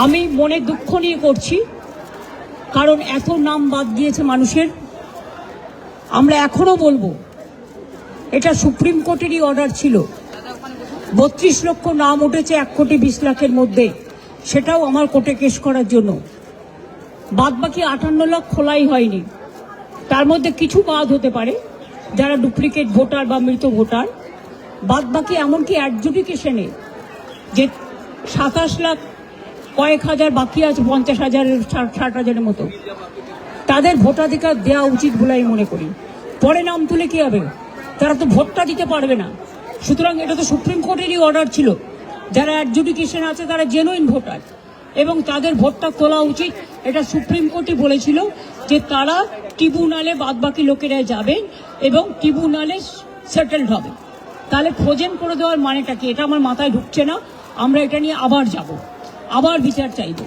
আমি মনে দুঃখ নিয়ে করছি, কারণ এত নাম বাদ দিয়েছে মানুষের। আমরা এখনো বলবো এটা সুপ্রিম কোর্টেরই অর্ডার ছিল। 32 লক্ষ নাম উঠেছে 1,20,00,000-এর মধ্যে, সেটাও আমার কোর্টে কেস করার জন্য। বাদ বাকি 58 লাখ খোলাই হয়নি। তার মধ্যে কিছু বাদ হতে পারে যারা ডুপ্লিকেট ভোটার বা মৃত ভোটার। বাদ বাকি এমনকি অ্যাডজুডিকেশনে যে 27 লাখ কয়েক হাজার বাকি আছে, 50,000 60,000-এর মতো, তাদের ভোটাধিকার দেওয়া উচিত বলে আমি মনে করি। পরে নাম তুলে কি হবে? তারা তো ভোটটা দিতে পারবে না। সুতরাং এটা তো সুপ্রিম কোর্টেরই অর্ডার ছিল। যারা অ্যাডজুডিকেশন আছে তারা জেনুইন ভোটার এবং তাদের ভোটটা তোলা উচিত। এটা সুপ্রিম কোর্টই বলেছিল যে তারা ট্রিব্যুনালে বাদবাকি লোকেরা যাবেন এবং ট্রিব্যুনালে সেটেলড হবে। তাহলে ফ্রোজেন করে দেওয়ার মানেটা কি? এটা আমার মাথায় ঢুকছে না। আমরা এটা নিয়ে আবার যাব, আবার বিচার চাইব।